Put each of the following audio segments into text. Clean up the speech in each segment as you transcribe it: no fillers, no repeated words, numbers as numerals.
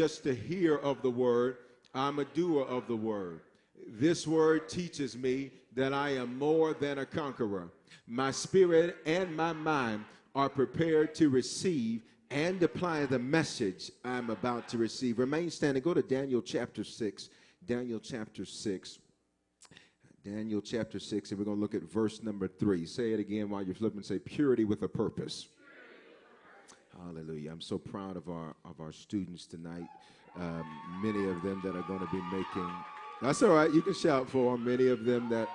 just a hearer of the word, I'm a doer of the word. This word teaches me that I am more than a conqueror. My spirit and my mind are prepared to receive and apply the message I'm about to receive. Remain standing. Go to Daniel chapter 6. Daniel chapter 6. Daniel chapter 6, and we're going to look at verse number 3. Say it again while you're flipping. Say, purity with a purpose. Hallelujah. I'm so proud of our students tonight. Many of them that are going to be making, that's all right, you can shout for them. Many of them that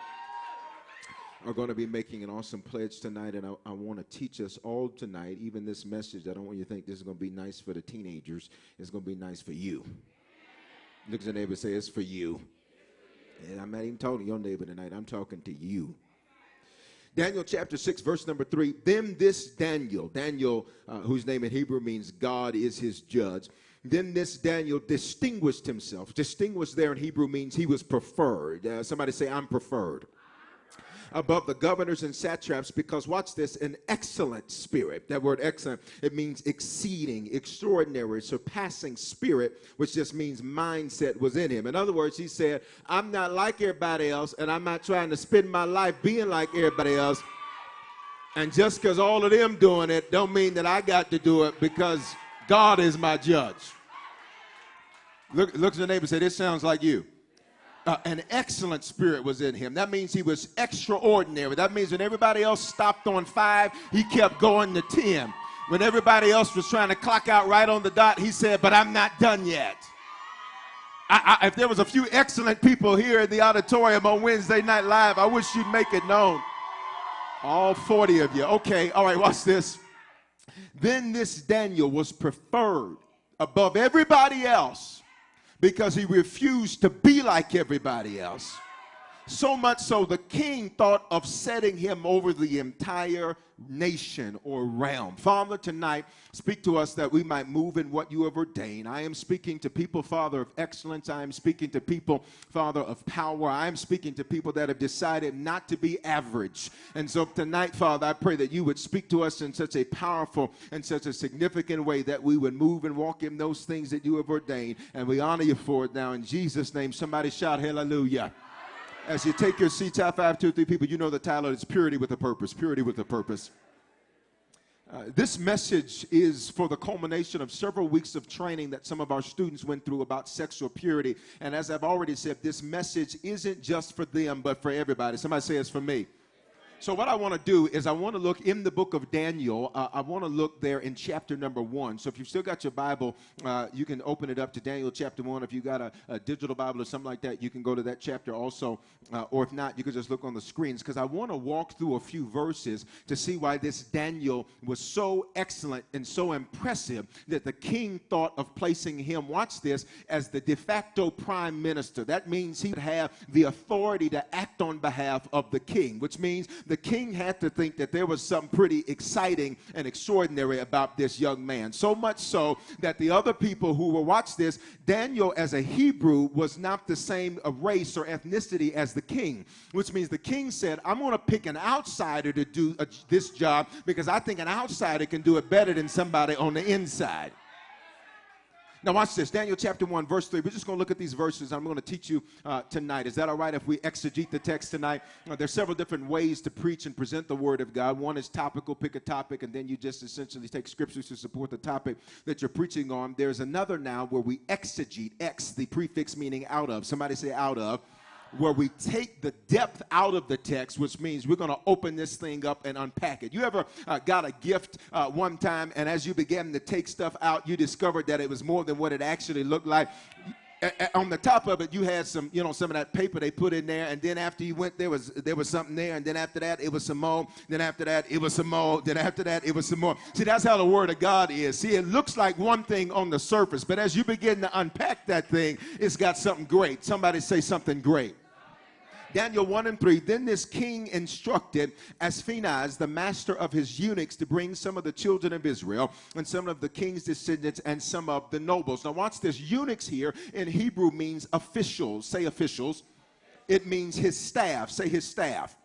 are going to be making an awesome pledge tonight, and I want to teach us all tonight, even this message. I don't want you to think this is going to be nice for the teenagers. It's going to be nice for you. Look at your neighbor and say, it's for you. And I'm not even talking to your neighbor tonight. I'm talking to you. Daniel chapter 6, verse number 3. Then this Daniel, whose name in Hebrew means God is his judge. Then this Daniel distinguished himself. Distinguished there in Hebrew means he was preferred. Somebody say, I'm preferred. Above the governors and satraps, because watch this, an excellent spirit. That word excellent, it means exceeding, extraordinary, surpassing spirit, which just means mindset was in him. In other words, he said, I'm not like everybody else, and I'm not trying to spend my life being like everybody else. And just because all of them doing it don't mean that I got to do it, because God is my judge. Look at your neighbor and say, this sounds like you. An excellent spirit was in him. That means he was extraordinary. That means when everybody else stopped on 5, he kept going to 10. When everybody else was trying to clock out right on the dot, he said, but I'm not done yet. If there was a few excellent people here in the auditorium on Wednesday Night Live, I wish you'd make it known. All 40 of you. Okay, all right, watch this. Then this Daniel was preferred above everybody else, because he refused to be like everybody else. So much so the king thought of setting him over the entire nation or realm. Father, tonight, speak to us that we might move in what you have ordained. I am speaking to people, Father, of excellence. I am speaking to people, Father, of power. I am speaking to people that have decided not to be average. And so tonight, Father, I pray that you would speak to us in such a powerful and such a significant way that we would move and walk in those things that you have ordained. And we honor you for it now. In Jesus' name, somebody shout hallelujah. As you take your seats, high five 2 or 3 people, you know the title is Purity with a Purpose. Purity with a Purpose. This message is for the culmination of several weeks of training that some of our students went through about sexual purity. And as I've already said, this message isn't just for them, but for everybody. Somebody say it's for me. So what I want to do is I want to look in the book of Daniel. I want to look there in chapter number 1. So if you've still got your Bible, you can open it up to Daniel chapter 1. If you've got a digital Bible or something like that, you can go to that chapter also. Or if not, you can just look on the screens, because I want to walk through a few verses to see why this Daniel was so excellent and so impressive that the king thought of placing him, watch this, as the de facto prime minister. That means he would have the authority to act on behalf of the king, which means the king had to think that there was something pretty exciting and extraordinary about this young man. So much so that the other people who will watch this, Daniel as a Hebrew was not the same race or ethnicity as the king, which means the king said, I'm going to pick an outsider to do this job, because I think an outsider can do it better than somebody on the inside. Now watch this, Daniel chapter 1, verse 3. We're just going to look at these verses. I'm going to teach you tonight. Is that all right if we exegete the text tonight? There's several different ways to preach and present the word of God. One is topical, pick a topic, and then you just essentially take scriptures to support the topic that you're preaching on. There's another now where we exegete, X, the prefix meaning out of. Somebody say out of. Where we take the depth out of the text, which means we're going to open this thing up and unpack it. You ever got a gift one time, and as you began to take stuff out, you discovered that it was more than what it actually looked like? On the top of it, you had some, some of that paper they put in there, and then after you went, there was something there, and then after that, it was some more. Then after that, it was some more. Then after that, it was some more. See, that's how the Word of God is. See, it looks like one thing on the surface, but as you begin to unpack that thing, it's got something great. Somebody say something great. Daniel 1 and 3, then this king instructed Ashpenaz, the master of his eunuchs, to bring some of the children of Israel and some of the king's descendants and some of the nobles. Now watch this. Eunuchs here in Hebrew means officials. Say officials. It means his staff. Say his staff.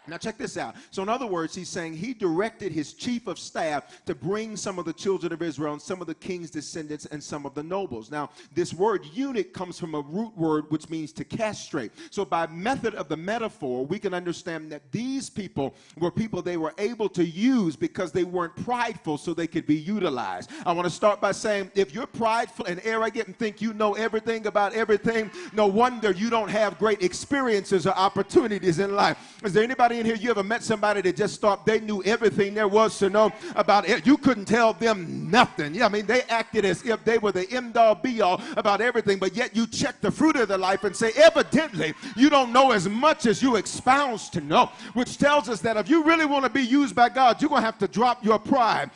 Now check this out. So in other words, he's saying he directed his chief of staff to bring some of the children of Israel and some of the king's descendants and some of the nobles. Now this word eunuch comes from a root word which means to castrate. So by method of the metaphor, we can understand that these people were people they were able to use because they weren't prideful, so they could be utilized. I want to start by saying, if you're prideful and arrogant and think you know everything about everything, no wonder you don't have great experiences or opportunities in life. Is there anybody in here, you ever met somebody that just thought they knew everything there was to know about it? You couldn't tell them nothing. Yeah, I mean, they acted as if they were the end-all be-all about everything, but yet you check the fruit of their life and say, evidently, you don't know as much as you expound to know, which tells us that if you really want to be used by God, you're going to have to drop your pride.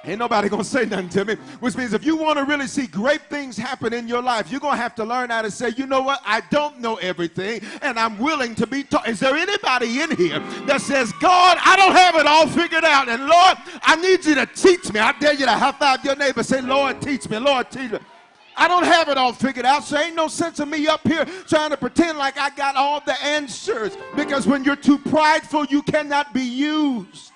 Ain't nobody going to say nothing to me, which means if you want to really see great things happen in your life, you're going to have to learn how to say, you know what, I don't know everything, and I'm willing to be taught. Is there anybody in here that says, God, I don't have it all figured out, and Lord, I need you to teach me? I dare you to high-five your neighbor, say, Lord, teach me, Lord, teach me. I don't have it all figured out, so ain't no sense of me up here trying to pretend like I got all the answers, because when you're too prideful, you cannot be used.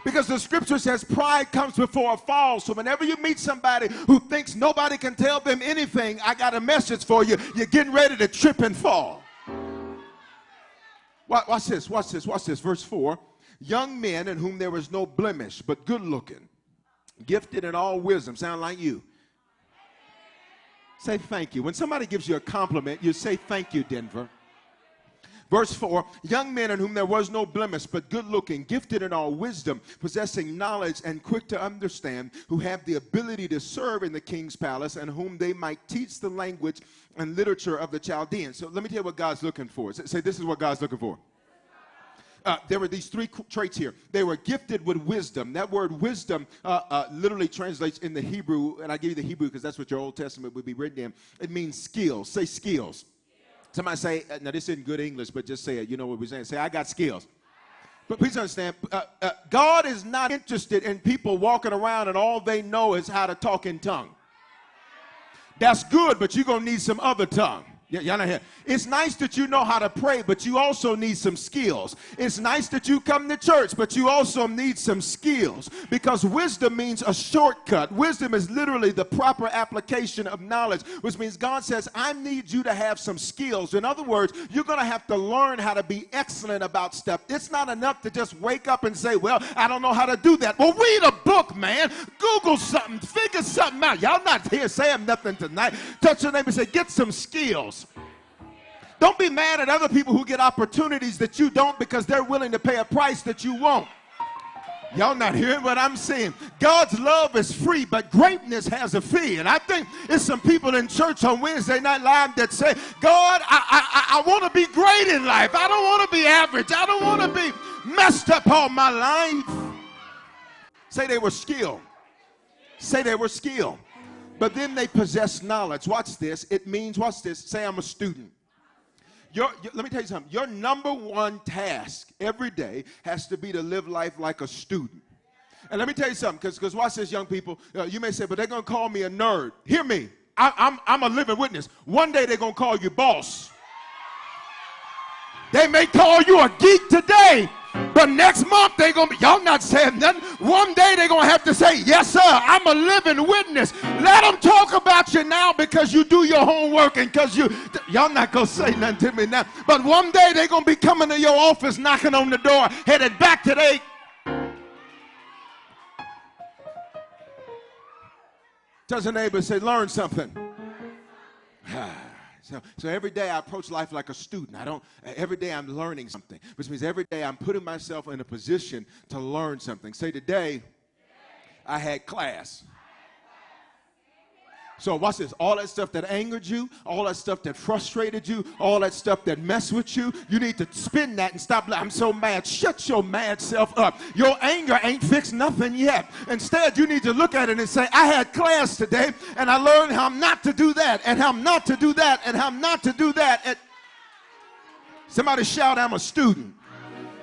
Because the scripture says pride comes before a fall. So whenever you meet somebody who thinks nobody can tell them anything, I got a message for you. You're getting ready to trip and fall. Watch this, watch this, watch this. Verse 4. Young men in whom there was no blemish, but good looking, gifted in all wisdom. Sound like you. Say thank you. When somebody gives you a compliment, you say thank you, Denver. Verse 4, young men in whom there was no blemish, but good-looking, gifted in all wisdom, possessing knowledge and quick to understand, who have the ability to serve in the king's palace, and whom they might teach the language and literature of the Chaldeans. So let me tell you what God's looking for. Say, this is what God's looking for. There were these three traits here. They were gifted with wisdom. That word wisdom literally translates in the Hebrew, and I give you the Hebrew because that's what your Old Testament would be written in. It means skills. Say skills. Somebody say, now this isn't good English, but just say it. You know what we're saying. Say, I got skills. But please understand, God is not interested in people walking around and all they know is how to talk in tongue. That's good, but you're going to need some other tongue. Y'all not here. It's nice that you know how to pray, but you also need some skills. It's nice that you come to church, but you also need some skills, because wisdom means a shortcut. Wisdom is literally the proper application of knowledge, which means God says, I need you to have some skills. In other words, you're going to have to learn how to be excellent about stuff. It's not enough to just wake up and say, well, I don't know how to do that. Well, read a book, man. Google something. Figure something out. Y'all not here saying nothing tonight. Touch your neighbor and say, get some skills. Don't be mad at other people who get opportunities that you don't, because they're willing to pay a price that you won't. Y'all not hearing what I'm saying? God's love is free, but greatness has a fee. And I think it's some people in church on Wednesday Night Live that say, God, I want to be great in life. I don't want to be average. I don't want to be messed up all my life. Say they were skilled. Say they were skilled. But then they possess knowledge. Watch this. It means, watch this. Say I'm a student. Let me tell you something. Your number one task every day has to be to live life like a student. And let me tell you something, because watch this, young people. You may say, but they're going to call me a nerd. Hear me. I'm a living witness. One day they're going to call you boss. They may call you a geek today, but next month they're going to be, y'all not saying nothing. One day they're going to have to say, yes, sir, I'm a living witness. Let them talk about you now because you do your homework and because y'all not going to say nothing to me now. But one day they're going to be coming to your office, knocking on the door, headed back to their... Tell your neighbor, say, learn something. So every day I approach life like a student. Every day I'm learning something, which means every day I'm putting myself in a position to learn something. Say, today I had class. So watch this. All that stuff that angered you, all that stuff that frustrated you, all that stuff that messed with you, you need to spin that and stop. I'm so mad. Shut your mad self up. Your anger ain't fixed nothing yet. Instead, you need to look at it and say, I had class today, and I learned how not to do that, and how not to do that, and how not to do that. And somebody shout, I'm a student.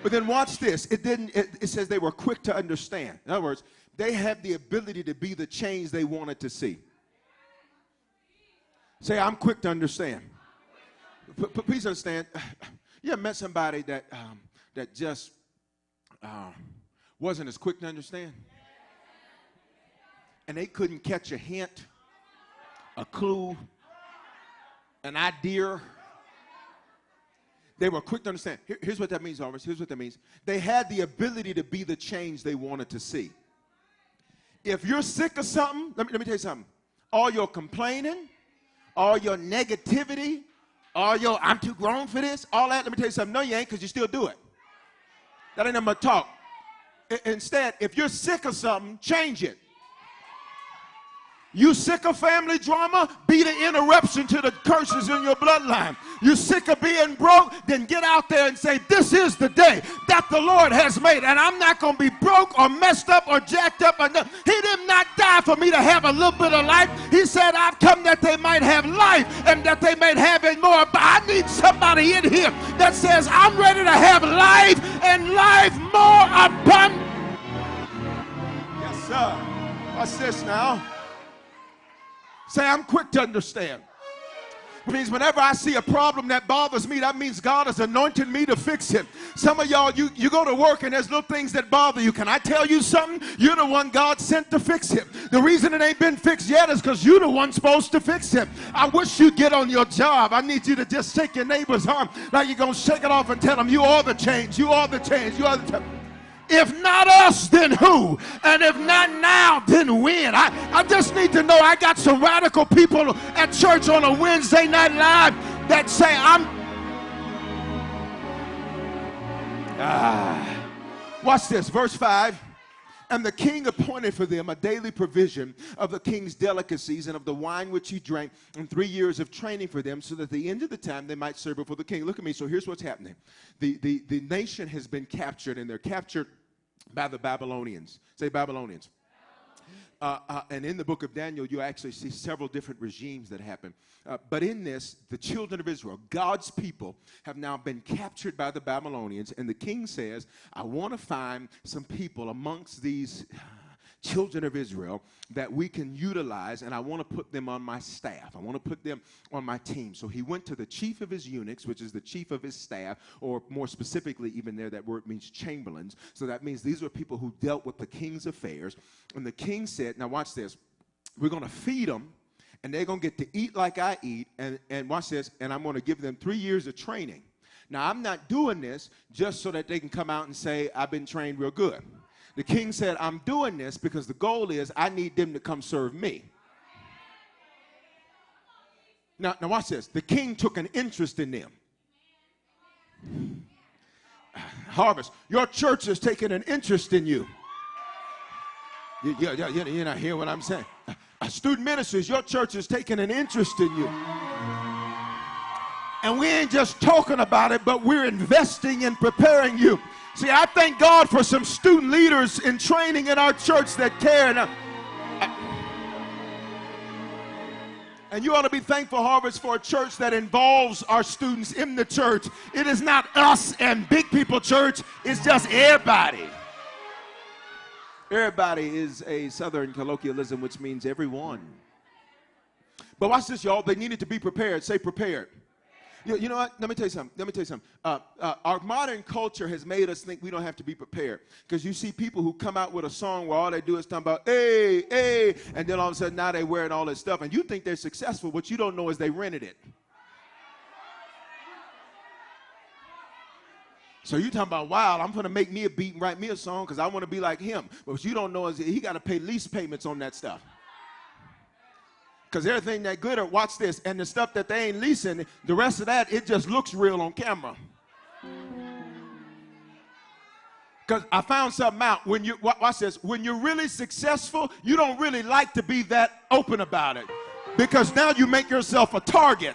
But then watch this. It says they were quick to understand. In other words, they had the ability to be the change they wanted to see. Say, I'm quick to understand. Please understand. You ever met somebody that just wasn't as quick to understand? And they couldn't catch a hint, a clue, an idea. They were quick to understand. Here's what that means, Horace. Here's what that means. They had the ability to be the change they wanted to see. If you're sick of something, let me tell you something. All your complaining, all your negativity, all your I'm too grown for this, all that, let me tell you something. No, you ain't, because you still do it. That ain't nothing but talk. Instead, if you're sick of something, change it. You sick of family drama? Be the interruption to the curses in your bloodline. You sick of being broke? Then get out there and say, this is the day that the Lord has made. And I'm not going to be broke or messed up or jacked up. He did not die for me to have a little bit of life. He said, I've come that they might have life and that they might have it more. But I need somebody in here that says, I'm ready to have life and life more abundant. Yes, sir. Watch this now. Say, I'm quick to understand. It means whenever I see a problem that bothers me, that means God has anointed me to fix it. Some of y'all, you go to work and there's little things that bother you. Can I tell you something? You're the one God sent to fix it. The reason it ain't been fixed yet is because you're the one supposed to fix it. I wish you'd get on your job. I need you to just shake your neighbor's arm like you're going to shake it off and tell them, you are the change, you are the change, you are the change. If not us, then who? And if not now, then when? I just need to know. I got some radical people at church on a Wednesday night live that say, watch this, verse 5. And the king appointed for them a daily provision of the king's delicacies and of the wine which he drank, and 3 years of training for them, so that at the end of the time they might serve before the king. Look at me. So here's what's happening. The nation has been captured, and they're captured by the Babylonians. Say Babylonians. And in the book of Daniel, you actually see several different regimes that happen. But in this, the children of Israel, God's people, have now been captured by the Babylonians. And the king says, I want to find some people amongst these children of Israel that we can utilize, and I want to put them on my staff. I want to put them on my team. So he went to the chief of his eunuchs, which is the chief of his staff, or more specifically, even there, that word means chamberlains. So that means these are people who dealt with the king's affairs. And the king said, now watch this, we're going to feed them, and they're going to get to eat like I eat, and watch this, and I'm going to give them 3 years of training. Now, I'm not doing this just so that they can come out and say, I've been trained real good. The king said, I'm doing this because the goal is I need them to come serve me. Now watch this. The king took an interest in them. Harvest, your church is taking an interest in you. You're not hearing what I'm saying. Student ministries, your church is taking an interest in you. And we ain't just talking about it, but we're investing in preparing you. See, I thank God for some student leaders in training in our church that care. And you ought to be thankful, Harvest, for a church that involves our students in the church. It is not us and big people church. It's just everybody. Everybody is a Southern colloquialism, which means everyone. But watch this, y'all. They needed to be prepared. Say prepared. You know what? Let me tell you something. Our modern culture has made us think we don't have to be prepared. Because you see people who come out with a song where all they do is talk about, hey, hey, and then all of a sudden now they're wearing all this stuff. And you think they're successful. What you don't know is they rented it. So you talking about, wow, I'm going to make me a beat and write me a song because I want to be like him. But what you don't know is he got to pay lease payments on that stuff. Because everything that good, watch this, and the stuff that they ain't leasing, the rest of that, it just looks real on camera. Because I found something out. When you watch this, when you're really successful, you don't really like to be that open about it. Because now you make yourself a target.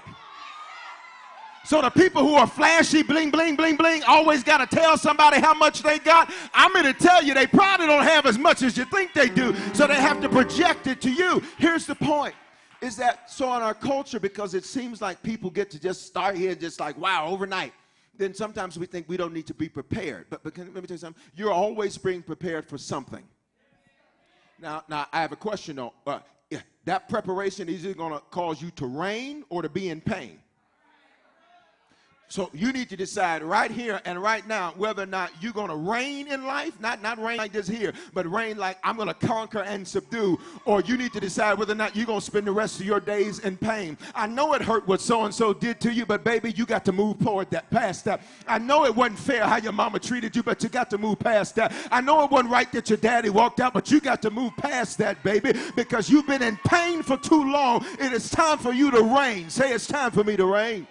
So the people who are flashy, bling, bling, bling, bling, always got to tell somebody how much they got. I'm going to tell you, they probably don't have as much as you think they do. So they have to project it to you. Here's the point. Is that so in our culture, because it seems like people get to just start here just like, wow, overnight. Then sometimes we think we don't need to be prepared. But let me tell you something. You're always being prepared for something. Now I have a question, though. That preparation is either going to cause you to reign or to be in pain. So you need to decide right here and right now whether or not you're going to reign in life, not reign like this here, but reign like I'm going to conquer and subdue, or you need to decide whether or not you're going to spend the rest of your days in pain. I know it hurt what so-and-so did to you, but baby, you got to move forward past that. I know it wasn't fair how your mama treated you, but you got to move past that. I know it wasn't right that your daddy walked out, but you got to move past that, baby, because you've been in pain for too long. It is time for you to reign. Say, it's time for me to reign.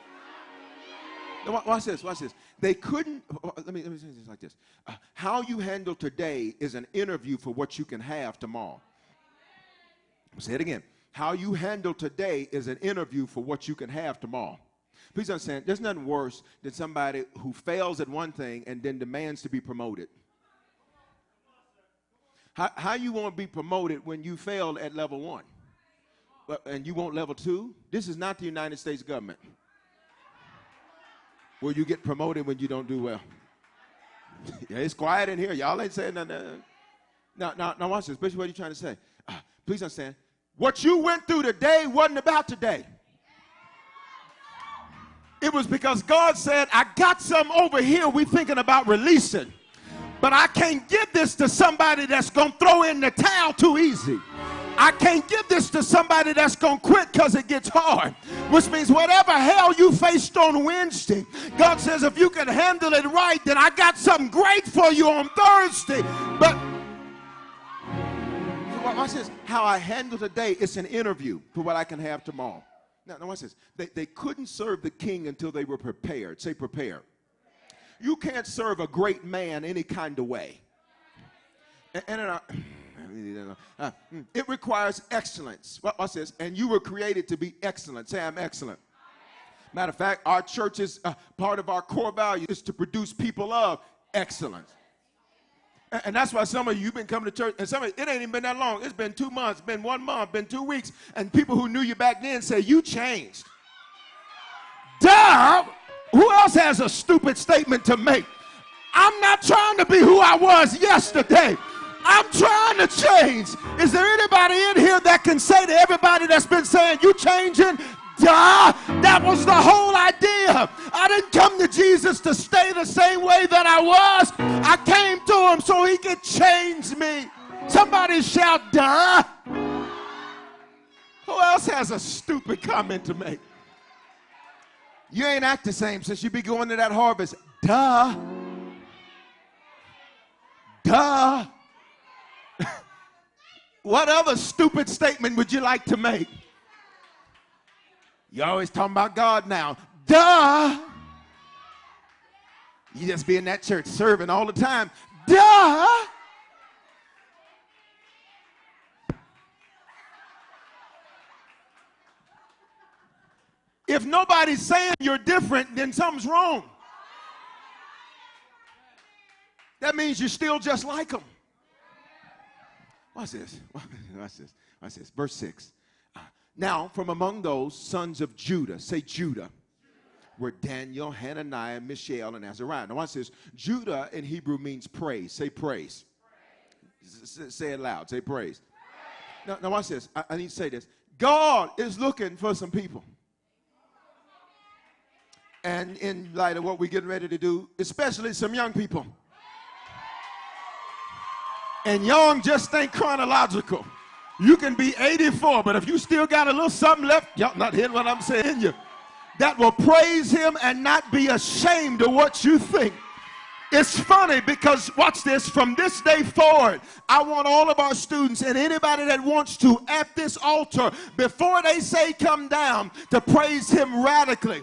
Now, watch this, watch this. They couldn't, let me say this like this. How you handle today is an interview for what you can have tomorrow. I'll say it again. How you handle today is an interview for what you can have tomorrow. Please understand, there's nothing worse than somebody who fails at one thing and then demands to be promoted. How you want to be promoted when you failed at level 1? And you want level 2? This is not the United States government, where you get promoted when you don't do well. Yeah, it's quiet in here. Y'all ain't saying nothing. Now watch this. Basically, what are you trying to say? Please understand. What you went through today wasn't about today. It was because God said, I got some over here we thinking about releasing. But I can't give this to somebody that's going to throw in the towel too easy. I can't give this to somebody that's going to quit because it gets hard. Which means whatever hell you faced on Wednesday, God says if you can handle it right, then I got something great for you on Thursday. But watch this. How I handle today is an interview for what I can have tomorrow. Now watch this. They couldn't serve the king until they were prepared. Say prepared. You can't serve a great man any kind of way. It requires excellence. Watch this. And you were created to be excellent. Say, I'm excellent. Matter of fact, our church's part of our core value is to produce people of excellence. And that's why some of you, you've been coming to church, and some of you, it ain't even been that long. It's been 2 months, been 1 month, been 2 weeks, and people who knew you back then say, you changed. Duh! Who else has a stupid statement to make? I'm not trying to be who I was yesterday. I'm trying to change. Is there anybody in here that can say to everybody that's been saying, you changing? Duh! That was the whole idea. I didn't come to Jesus to stay the same way that I was. I came to him so he could change me. Somebody shout, duh! Who else has a stupid comment to make? You ain't act the same since you be going to that harvest. Duh! Duh! What other stupid statement would you like to make? You're always talking about God now. Duh! You just be in that church serving all the time. Duh! If nobody's saying you're different, then something's wrong. That means you're still just like them. Watch this. Watch this. Watch this. Verse 6. Now, from among those sons of Judah, say Judah, were Daniel, Hananiah, Mishael, and Azariah. Now, watch this. Judah in Hebrew means praise. Say praise. Say it loud. Say praise. Now watch this. I need to say this. God is looking for some people. And in light of what we're getting ready to do, especially some young people. And young just ain't chronological. You can be 84, but if you still got a little something left, y'all not hearing what I'm saying, you that will praise him and not be ashamed of what you think. It's funny because, watch this, from this day forward, I want all of our students and anybody that wants to at this altar, before they say come down, to praise him radically.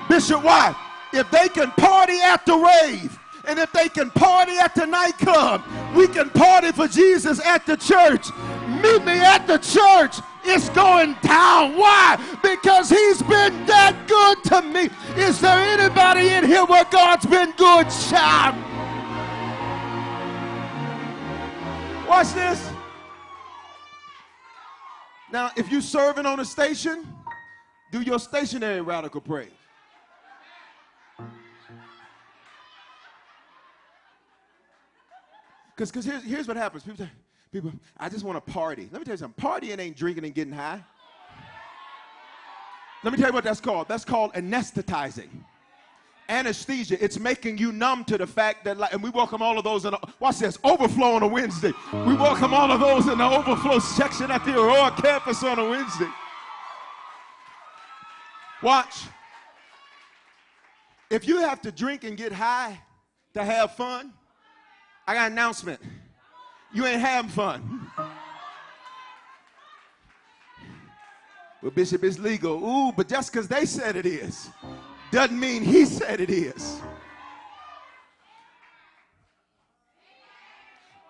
Bishop, why? If they can party at the rave, and if they can party at the nightclub, we can party for Jesus at the church. Meet me at the church. It's going down. Why? Because he's been that good to me. Is there anybody in here where God's been good? Shout. Watch this. Now, if you're serving on a station, do your stationary radical praise. Because here's what happens. People, I just want to party. Let me tell you something. Partying ain't drinking and getting high. Let me tell you what that's called. That's called anesthetizing. anesthesia. It's making you numb to the fact that, and we welcome all of those in, watch this, overflow on a Wednesday. We welcome all of those in the overflow section at the Aurora campus on a Wednesday. Watch. If you have to drink and get high to have fun, I got an announcement. You ain't having fun. Well, Bishop, it's legal. Ooh, but just because they said it is, doesn't mean he said it is.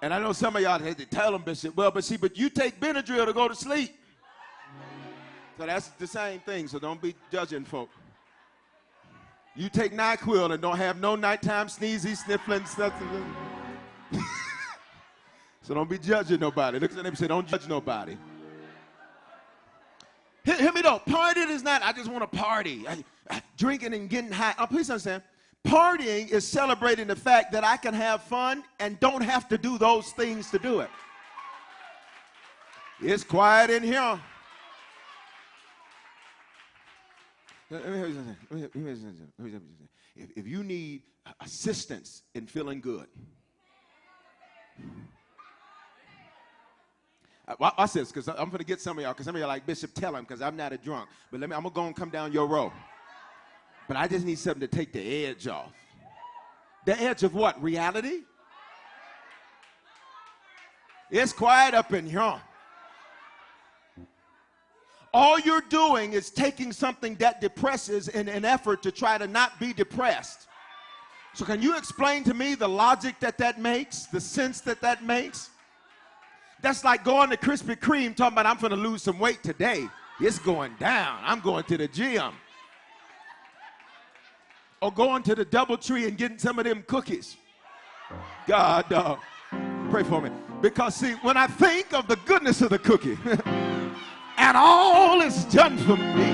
And I know some of y'all had to tell them, Bishop, well, but you take Benadryl to go to sleep. So that's the same thing, so don't be judging folk. You take NyQuil and don't have no nighttime sneezy, sniffling, stuff. So don't be judging nobody. Look at them and say, don't judge nobody. Hear me though. Partying is not, I just want to party. Drinking and getting high. Oh, please understand. Partying is celebrating the fact that I can have fun and don't have to do those things to do it. It's quiet in here. If you need assistance in feeling good, watch this, because I'm going to get some of y'all, because some of y'all like, Bishop, tell him, because I'm not a drunk. But I'm going to go and come down your row. But I just need something to take the edge off. The edge of what? Reality? It's quiet up in here. All you're doing is taking something that depresses in an effort to try to not be depressed. So can you explain to me the logic that makes, the sense that makes? That's like going to Krispy Kreme talking about I'm going to lose some weight today. It's going down. I'm going to the gym. Or going to the DoubleTree and getting some of them cookies. God, pray for me. Because see, when I think of the goodness of the cookie and all it's done for me.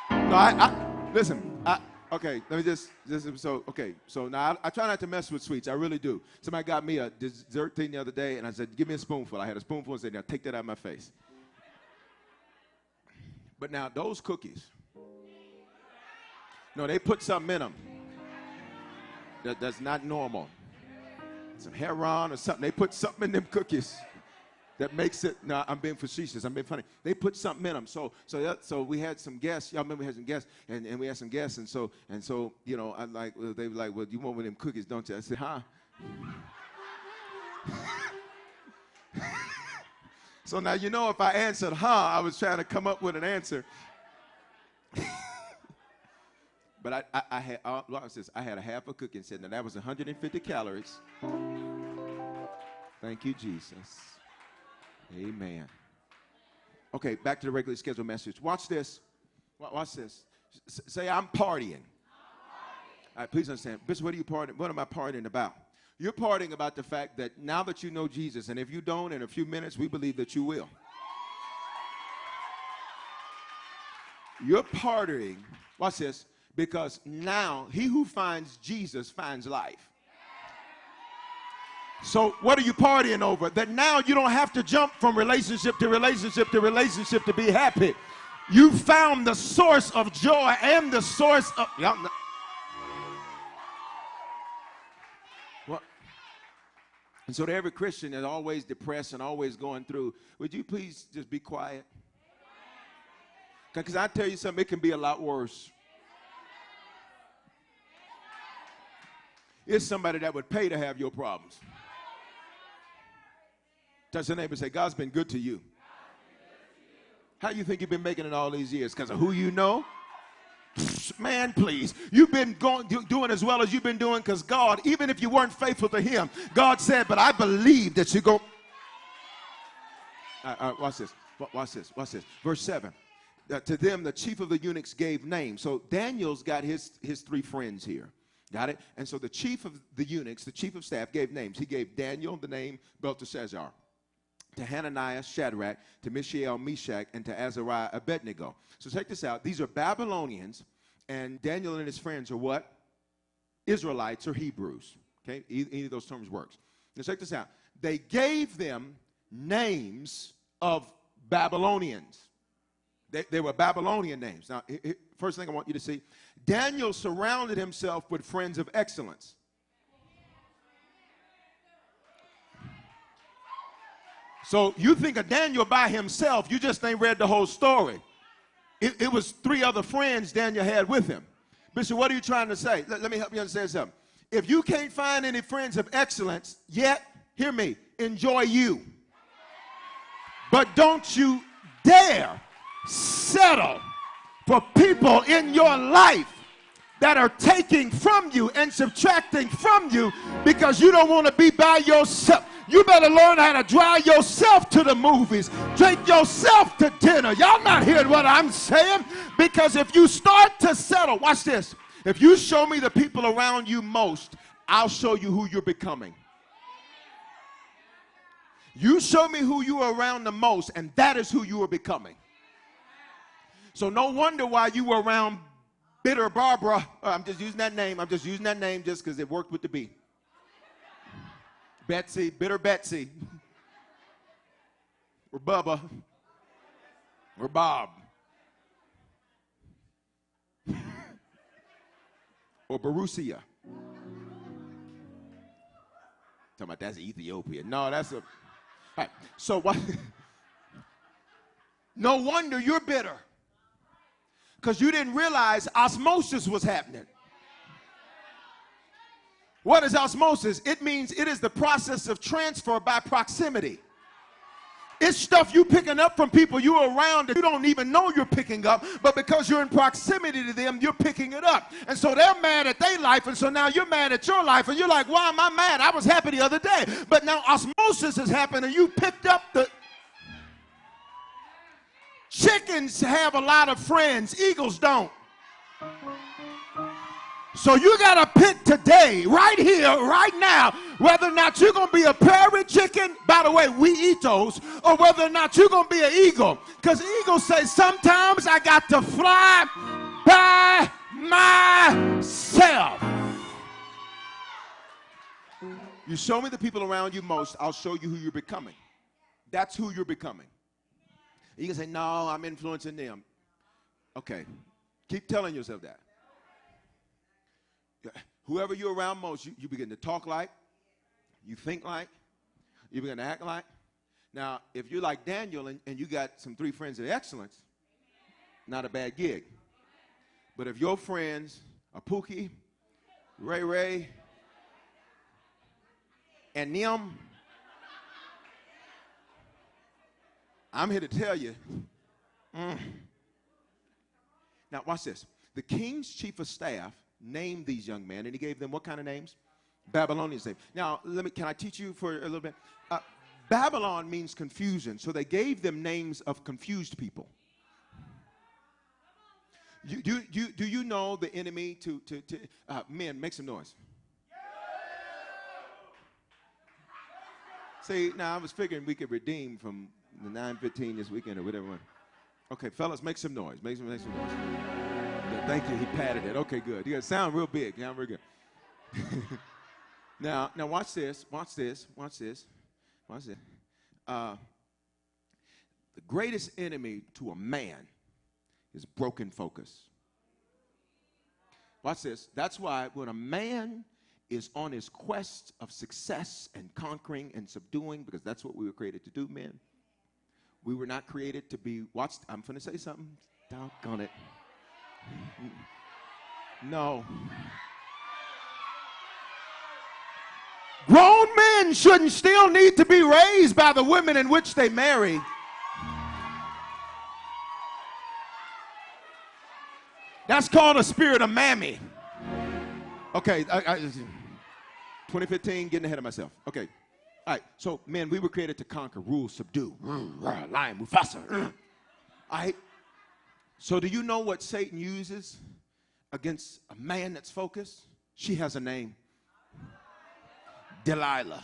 No, listen. Okay, let me just so now I try not to mess with sweets. I really do. Somebody got me a dessert thing the other day, and I said, give me a spoonful. I had a spoonful and said, now take that out of my face. But now those cookies, no, they put something in them that's not normal. Some heroin or something. They put something in them cookies that makes it, no, I'm being facetious, I'm being funny. They put something in them. So we had some guests. Y'all remember we had some guests, and we had some guests, and so you know, they were like, well, you want one of them cookies, don't you? I said, huh? So now, you know, if I answered, huh, I was trying to come up with an answer. But I had a half a cookie and said, now that was 150 calories. Thank you, Jesus. Amen. Okay, back to the regularly scheduled message. Watch this. Watch this. Say, I'm partying. All right, please understand. Bishop, what are you partying? What am I partying about? You're partying about the fact that now that you know Jesus, and if you don't, in a few minutes, we believe that you will. You're partying, watch this, because now he who finds Jesus finds life. So what are you partying over? That now you don't have to jump from relationship to relationship to relationship to be happy. You found the source of joy and the source of... What? And so to every Christian that's always depressed and always going through, would you please just be quiet? Because I tell you something, it can be a lot worse. It's somebody that would pay to have your problems. Touch your neighbor and say, God's been good to you. How you think you've been making it all these years? Because of who you know? Man, please. You've been doing as well as you've been doing because God, even if you weren't faithful to him, God said, but I believe that you go. Watch this. Watch this. Watch this. Verse 7. To them, the chief of the eunuchs gave names. So Daniel's got his three friends here. Got it? And so the chief of the eunuchs, the chief of staff, gave names. He gave Daniel the name Belteshazzar, to Hananiah, Shadrach, to Mishael, Meshach, and to Azariah, Abednego. So check this out. These are Babylonians, and Daniel and his friends are what? Israelites or Hebrews. Okay? Either of those terms works. Now check this out. They gave them names of Babylonians. They were Babylonian names. Now, first thing I want you to see, Daniel surrounded himself with friends of excellence. So you think of Daniel by himself, you just ain't read the whole story. It was 3 other friends Daniel had with him. Bishop, what are you trying to say? Let me help you understand something. If you can't find any friends of excellence yet, hear me, enjoy you. But don't you dare settle for people in your life that are taking from you and subtracting from you because you don't want to be by yourself. You better learn how to drive yourself to the movies, take yourself to dinner. Y'all not hearing what I'm saying? Because if you start to settle, watch this. If you show me the people around you most, I'll show you who you're becoming. You show me who you are around the most, and that is who you are becoming. So no wonder why you were around Bitter Barbara. I'm just using that name. I'm just using that name just because it worked with the B. Betsy, Bitter Betsy. Or Bubba. Or Bob. Or Borussia. Talking about that's Ethiopia. No, that's a... All right, so what? No wonder you're bitter. Because you didn't realize osmosis was happening. What is osmosis? It means it is the process of transfer by proximity. It's stuff you picking up from people you're around that you don't even know you're picking up, but because you're in proximity to them, you're picking it up. And so they're mad at their life, and so now you're mad at your life, and you're like, why am I mad? I was happy the other day. But now osmosis has happened, and you picked up the... Chickens have a lot of friends. Eagles don't. So you got to pick today, right here, right now, whether or not you're going to be a prairie chicken. By the way, we eat those. Or whether or not you're going to be an eagle. Because eagles say, sometimes I got to fly by myself. You show me the people around you most, I'll show you who you're becoming. That's who you're becoming. You can say, no, I'm influencing them. Okay. Keep telling yourself that. Whoever you're around most, you begin to talk like, you think like, you begin to act like. Now, if you're like Daniel and you got some 3 friends of excellence, not a bad gig. But if your friends are Pookie, Ray, and them, I'm here to tell you. Now, watch this. The king's chief of staff named these young men, and he gave them what kind of names? Babylonian names. Now, can I teach you for a little bit? Babylon means confusion, so they gave them names of confused people. Do you know the enemy to men? Make some noise. See, now I was figuring we could redeem from the 9:15 this weekend or whatever. Okay, fellas, make some noise. Make some noise. Yeah, thank you. He patted it. Okay, good. You sound real big. Sound real good. Now watch this. Watch this. Watch this. Watch this. The greatest enemy to a man is broken focus. Watch this. That's why when a man is on his quest of success and conquering and subduing, because that's what we were created to do, men. We were not created to be, I'm going to say something. Doggone it. No. Grown men shouldn't still need to be raised by the women in which they marry. That's called a spirit of mammy. Okay, 2015, getting ahead of myself. Okay. All right, so, men, we were created to conquer, rule, subdue. Lion, Mufasa. All right. So do you know what Satan uses against a man that's focused? She has a name. Delilah.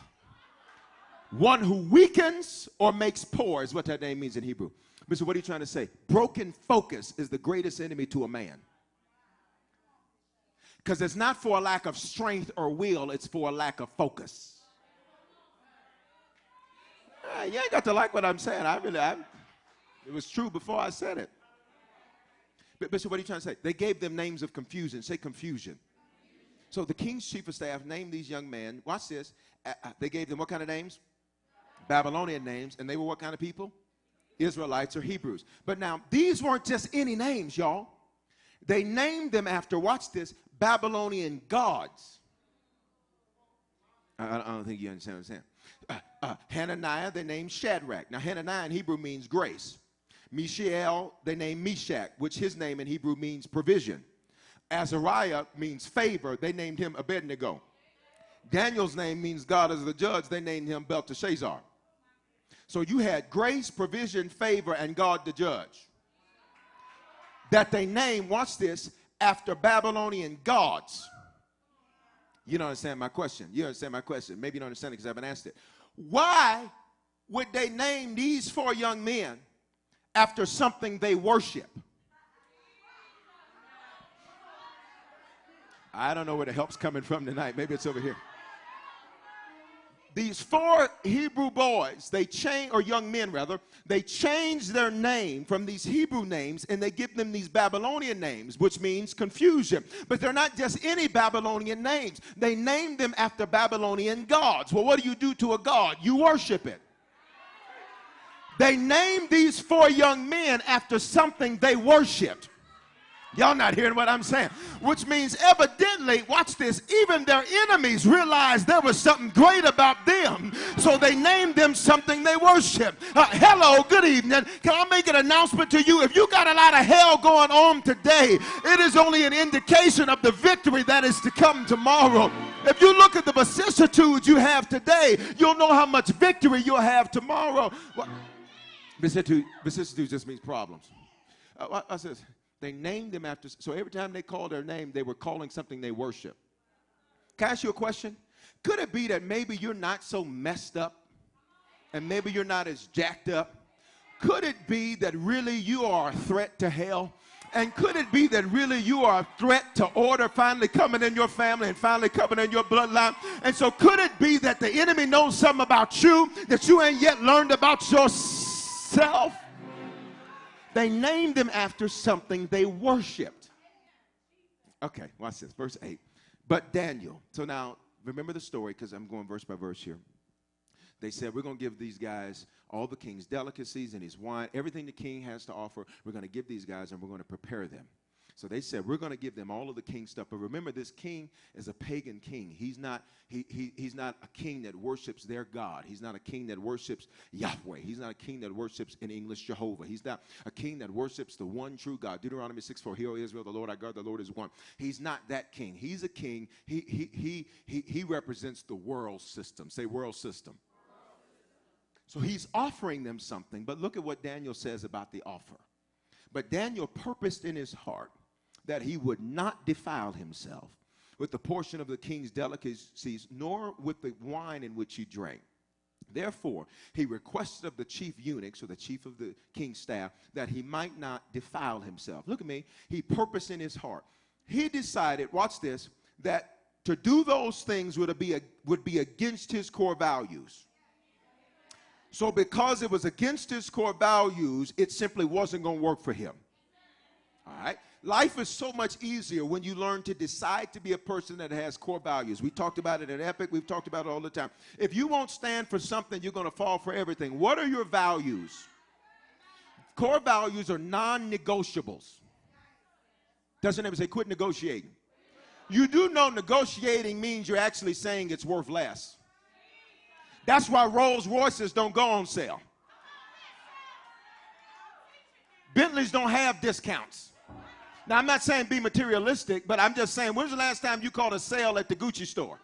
One who weakens or makes poor is what that name means in Hebrew. But so what are you trying to say? Broken focus is the greatest enemy to a man. Because it's not for a lack of strength or will, it's for a lack of focus. You ain't got to like what I'm saying. It was true before I said it. Bishop, what are you trying to say? They gave them names of confusion. Say confusion. So the king's chief of staff named these young men. Watch this. They gave them what kind of names? Babylonian names. And they were what kind of people? Israelites or Hebrews. But now, these weren't just any names, y'all. They named them after, watch this, Babylonian gods. I don't think you understand what I'm saying. Hananiah, they named Shadrach. Now, Hananiah in Hebrew means grace. Mishael, they named Meshach, which his name in Hebrew means provision. Azariah means favor. They named him Abednego. Daniel's name means God is the judge. They named him Belteshazzar. So you had grace, provision, favor, and God the judge. That they named, watch this, after Babylonian gods. You don't understand my question. You understand my question. Maybe you don't understand it because I haven't asked it. Why would they name these 4 young men after something they worship? I don't know where the help's coming from tonight. Maybe it's over here. These 4 Hebrew boys, or young men rather, they changed their name from these Hebrew names and they give them these Babylonian names, which means confusion. But they're not just any Babylonian names. They named them after Babylonian gods. Well, what do you do to a god? You worship it. They named these 4 young men after something they worshiped. Y'all not hearing what I'm saying? Which means evidently, watch this, even their enemies realized there was something great about them. So they named them something they worship. Hello, good evening. Can I make an announcement to you? If you got a lot of hell going on today, it is only an indication of the victory that is to come tomorrow. If you look at the vicissitudes you have today, you'll know how much victory you'll have tomorrow. Well, vicissitudes just means problems. I says, they named them after, so every time they called their name, they were calling something they worship. Can I ask you a question? Could it be that maybe you're not so messed up and maybe you're not as jacked up? Could it be that really you are a threat to hell? And could it be that really you are a threat to order finally coming in your family and finally coming in your bloodline? And so could it be that the enemy knows something about you that you ain't yet learned about yourself? They named them after something they worshiped. Okay, watch this. Verse 8. But Daniel. So now, remember the story because I'm going verse by verse here. They said, we're going to give these guys all the king's delicacies and his wine, everything the king has to offer. We're going to give these guys and we're going to prepare them. So they said, we're going to give them all of the king stuff. But remember, this king is a pagan king. He's not a king that worships their God. He's not a king that worships Yahweh. He's not a king that worships in English Jehovah. He's not a king that worships the one true God. Deuteronomy 6:4, Hear, O Israel, the Lord our God, the Lord is one. He's not that king. He's a king. He represents the world system. Say world system. So he's offering them something. But look at what Daniel says about the offer. But Daniel purposed in his heart that he would not defile himself with the portion of the king's delicacies, nor with the wine in which he drank. Therefore, he requested of the chief eunuchs, or the chief of the king's staff, that he might not defile himself. Look at me. He purposed in his heart. He decided, watch this, that to do those things would be against his core values. So because it was against his core values, it simply wasn't going to work for him. All right? Life is so much easier when you learn to decide to be a person that has core values. We talked about it at Epic. We've talked about it all the time. If you won't stand for something, you're going to fall for everything. What are your values? Core values are non-negotiables. Doesn't ever say quit negotiating. You do know negotiating means you're actually saying it's worth less. That's why Rolls Royces don't go on sale. Bentleys don't have discounts. Now, I'm not saying be materialistic, but I'm just saying, when's the last time you caught a sale at the Gucci store?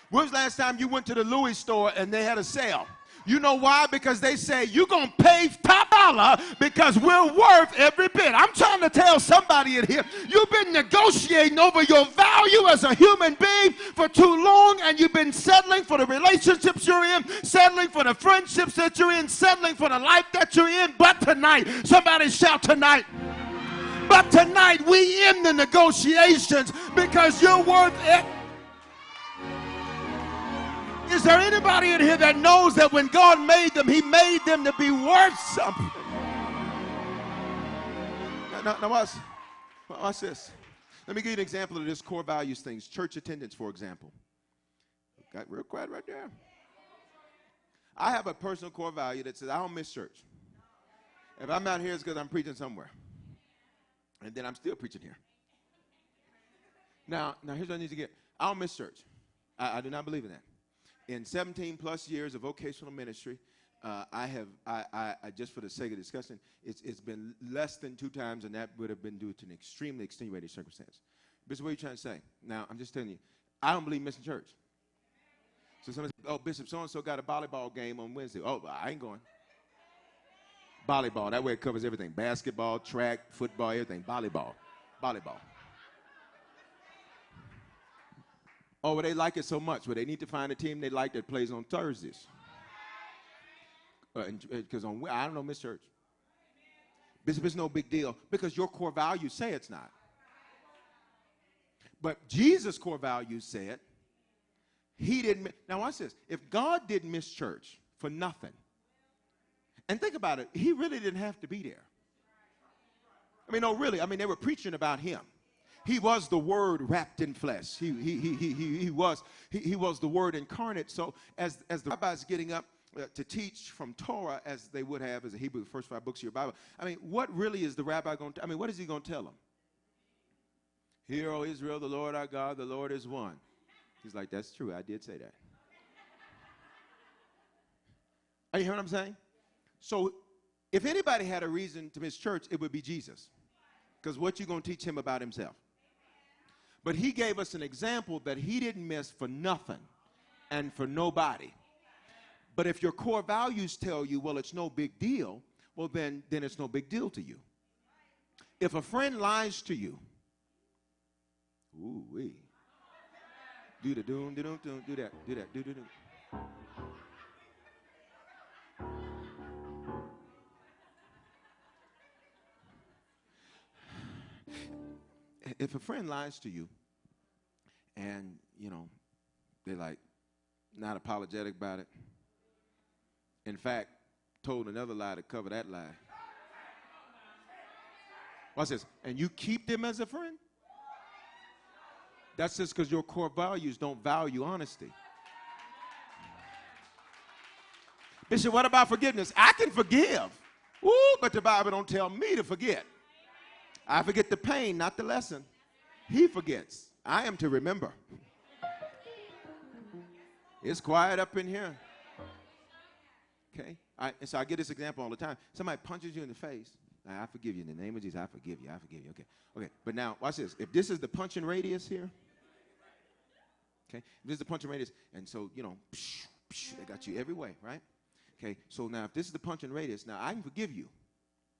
When's the last time you went to the Louis store and they had a sale? You know why? Because they say, you're going to pay top dollar because we're worth every bit. I'm trying to tell somebody in here, you've been negotiating over your value as a human being for too long, and you've been settling for the relationships you're in, settling for the friendships that you're in, settling for the life that you're in. But tonight, somebody shout tonight. But tonight, we end the negotiations because you're worth it. Is there anybody in here that knows that when God made them, he made them to be worth something? Now watch this. Let me give you an example of this core values things. Church attendance, for example. Got real quiet right there. I have a personal core value that says I don't miss church. If I'm not here, it's because I'm preaching somewhere. And then I'm still preaching here. Now here's what I need to get. I don't miss church. I do not believe in that. In 17 plus years of vocational ministry, I just for the sake of discussion, it's been less than 2 times, and that would have been due to an extremely extenuating circumstance. Bishop, what are you trying to say? Now, I'm just telling you, I don't believe missing church. So somebody says, oh, Bishop, so-and-so got a volleyball game on Wednesday. Oh, I ain't going. Volleyball, that way it covers everything. Basketball, track, football, everything. Volleyball. Oh, well, they like it so much. Well, they need to find a team they like that plays on Thursdays. Because I don't know, Miss Church. Bishop, it's no big deal because your core values say it's not. But Jesus' core values said he didn't. Now watch this. If God didn't miss church for nothing, and think about it, he really didn't have to be there. I mean, no, really. I mean, they were preaching about him. He was the Word wrapped in flesh. He was the Word incarnate. So as the rabbis getting up to teach from Torah, as they would have as a Hebrew, the first 5 books of your Bible, I mean, what really is the rabbi going to? I mean, what is he going to tell them? Hear, O Israel, the Lord our God, the Lord is one. He's like, that's true. I did say that. Are you hearing what I'm saying? So if anybody had a reason to miss church, it would be Jesus. Because what you going to teach him about himself? But he gave us an example that he didn't miss for nothing and for nobody. But if your core values tell you, well, it's no big deal, well, then it's no big deal to you. If a friend lies to you, ooh-wee. Do the doom, do that, do. If a friend lies to you and, they're like not apologetic about it, in fact, told another lie to cover that lie. Watch this. And you keep them as a friend? That's just because your core values don't value honesty. Bishop, what about forgiveness? I can forgive. Ooh, but the Bible don't tell me to forget. I forget the pain, not the lesson. He forgets. I am to remember. It's quiet up in here. Okay? And so I get this example all the time. Somebody punches you in the face. I forgive you in the name of Jesus. I forgive you. Okay. But now, watch this. If this is the punching radius here, okay? If this is the punching radius, and so, they got you every way, right? Okay? So now, if this is the punching radius, now I can forgive you.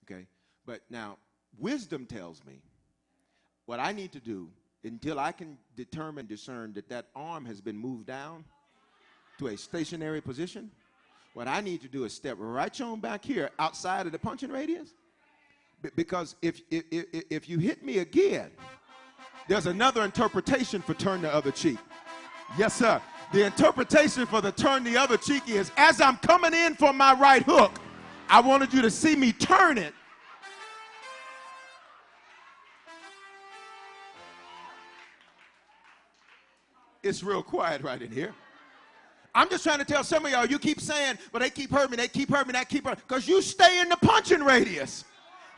Okay? But now, wisdom tells me what I need to do until I can discern that arm has been moved down to a stationary position. What I need to do is step right on back here outside of the punching radius. Because if you hit me again, there's another interpretation for turn the other cheek. Yes, sir. The interpretation for the turn the other cheek is, as I'm coming in for my right hook, I wanted you to see me turn it. It's real quiet right in here. I'm just trying to tell some of y'all, you keep saying, well, they keep hurting me, because you stay in the punching radius.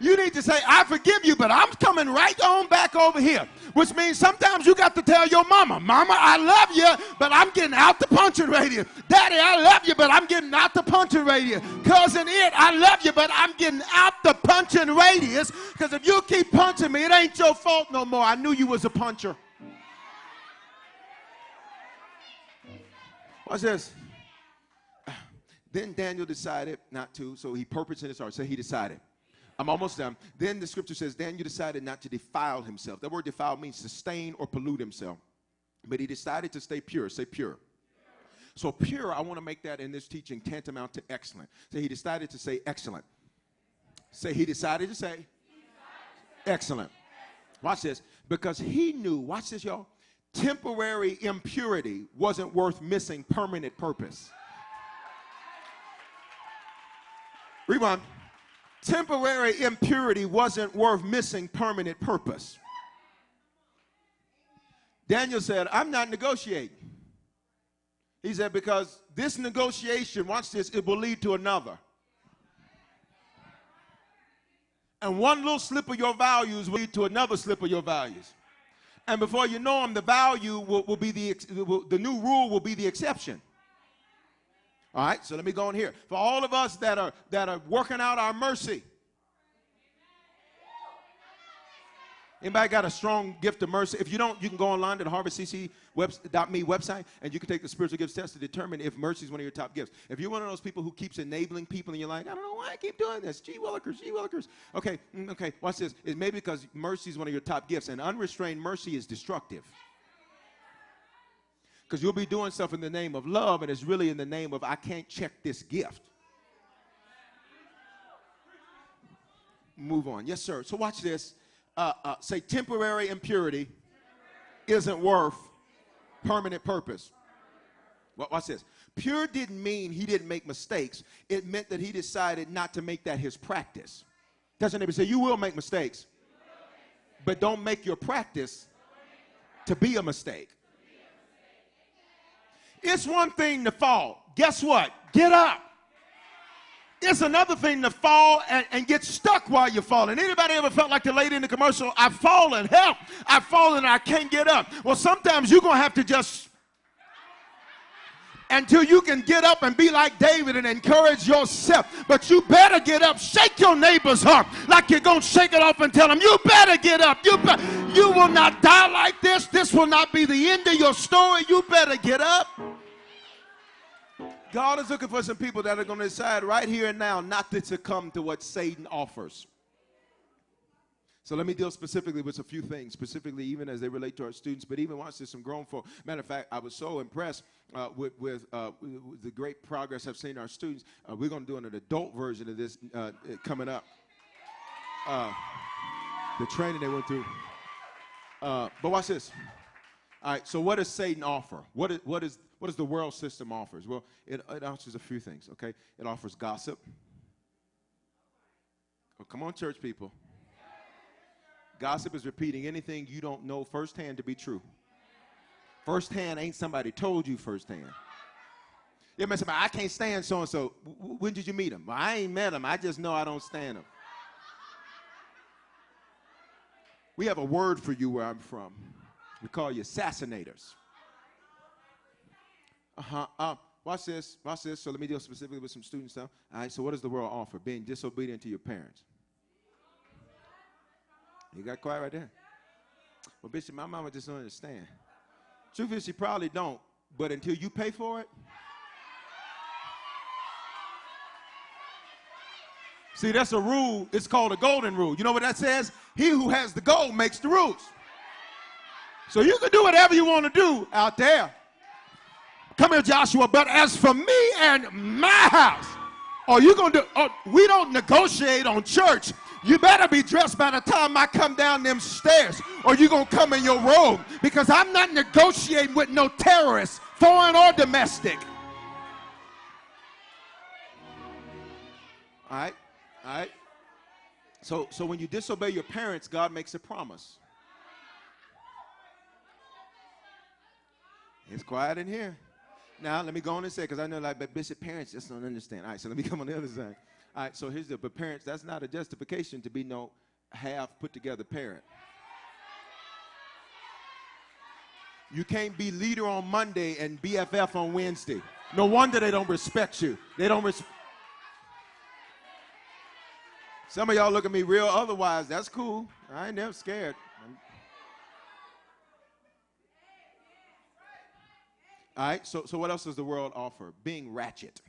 You need to say, I forgive you, but I'm coming right on back over here. Which means sometimes you got to tell your mama, I love you, but I'm getting out the punching radius. Daddy, I love you, but I'm getting out the punching radius. Cousin Ed, I love you, but I'm getting out the punching radius. Because if you keep punching me, it ain't your fault no more. I knew you was a puncher. Watch this. Then Daniel decided not to, so he purposed in his heart. So he decided. I'm almost done. Then the scripture says Daniel decided not to defile himself. That word defile means to stain or pollute himself. But he decided to stay pure. Say pure. So pure, I want to make that in this teaching tantamount to excellent. So he decided to say excellent. Say he decided to say excellent. Watch this. Because he knew, watch this, y'all. Temporary impurity wasn't worth missing permanent purpose. Rewind. Temporary impurity wasn't worth missing permanent purpose. Daniel said, I'm not negotiating. He said, because this negotiation, watch this, it will lead to another. And one little slip of your values will lead to another slip of your values. And before you know them, the value will be the new rule will be the exception. All right, so let me go in here. For all of us that are working out our mercy. Anybody got a strong gift of mercy? If you don't, you can go online to the harvardcc.me website, and you can take the spiritual gifts test to determine if mercy is one of your top gifts. If you're one of those people who keeps enabling people and you're like, I don't know why I keep doing this. Gee willikers. Okay, watch this. It's maybe because mercy is one of your top gifts, and unrestrained mercy is destructive. Because you'll be doing stuff in the name of love, and it's really in the name of I can't check this gift. Move on. Yes, sir. So watch this. Say temporary impurity isn't worth permanent purpose. Watch this. Pure didn't mean he didn't make mistakes. It meant that he decided not to make that his practice. Touch your neighbor and say, you will make mistakes, but don't make your practice to be a mistake. It's one thing to fall. Guess what? Get up. It's another thing to fall and get stuck while you're falling. Anybody ever felt like the lady in the commercial? I've fallen, help. I've fallen and I can't get up. Well, sometimes you're going to have to just, until you can get up and be like David and encourage yourself. But you better get up. Shake your neighbor's heart like you're going to shake it off and tell them, you better get up. You will not die like this. This will not be the end of your story. You better get up. God is looking for some people that are going to decide right here and now not to succumb to what Satan offers. So let me deal specifically with a few things, specifically even as they relate to our students, but even watch this, some grown folk. Matter of fact, I was so impressed with the great progress I've seen in our students. We're going to do an adult version of this coming up. The training they went through. But watch this. All right, so what does Satan offer? What does the world system offers? Well, it offers a few things, okay? It offers gossip. Oh, come on, church people. Gossip is repeating anything you don't know firsthand to be true. Firsthand ain't somebody told you firsthand. You ever met somebody, I can't stand so-and-so. When did you meet him? Well, I ain't met him. I just know I don't stand him. We have a word for you where I'm from. We call you assassinators. Watch this. So let me deal specifically with some student stuff. All right, so what does the world offer? Being disobedient to your parents. You got quiet right there. Well, Bishop, my mama just don't understand. Truth is, she probably don't, but until you pay for it. See, that's a rule. It's called a golden rule. You know what that says? He who has the gold makes the rules. So you can do whatever you want to do out there. Come here, Joshua. But as for me and my house, we don't negotiate on church. You better be dressed by the time I come down them stairs, or you're going to come in your robe, because I'm not negotiating with no terrorists, foreign or domestic. All right. So when you disobey your parents, God makes a promise. It's quiet in here. Now, let me go on and say, because I know, but Bishop, parents just don't understand. All right, so let me come on the other side. All right, so here's but parents, that's not a justification to be no half put together parent. You can't be leader on Monday and BFF on Wednesday. No wonder they don't respect you. They don't respect. Some of y'all look at me real otherwise. That's cool. I ain't never scared. All right, so what else does the world offer? Being ratchet.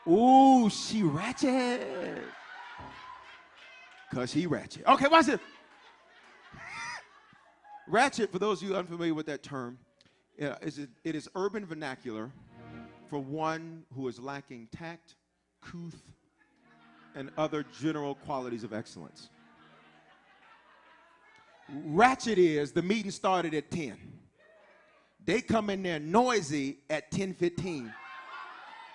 Ooh, she ratchet. Because he ratchet. Okay, watch it. Ratchet, for those of you unfamiliar with that term, it is urban vernacular for one who is lacking tact, couth, and other general qualities of excellence. Ratchet is the meeting started at 10. They come in there noisy at 10:15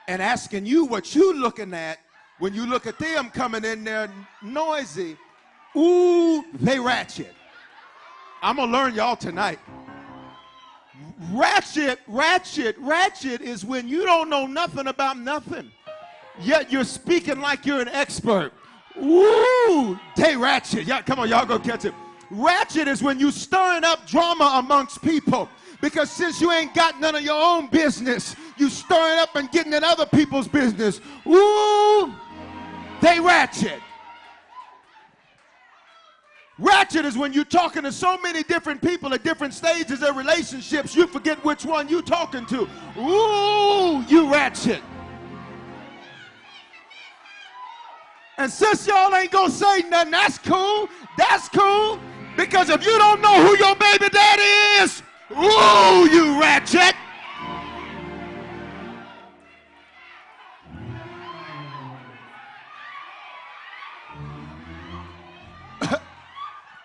and asking you what you looking at When you look at them coming in there noisy, ooh, they ratchet. I'm going to learn y'all tonight. Ratchet is when you don't know nothing about nothing, yet you're speaking like you're an expert. Ooh, they ratchet. Yeah, come on, y'all go catch it. Ratchet is when you stirring up drama amongst people, because since you ain't got none of your own business, you stirring up and getting in other people's business. Ooh, they ratchet. Ratchet is when you're talking to so many different people at different stages of relationships, you forget which one you talking to. Ooh, you ratchet. And since y'all ain't gonna say nothing, that's cool. That's cool. Because if you don't know who your baby daddy is, ooh, you ratchet.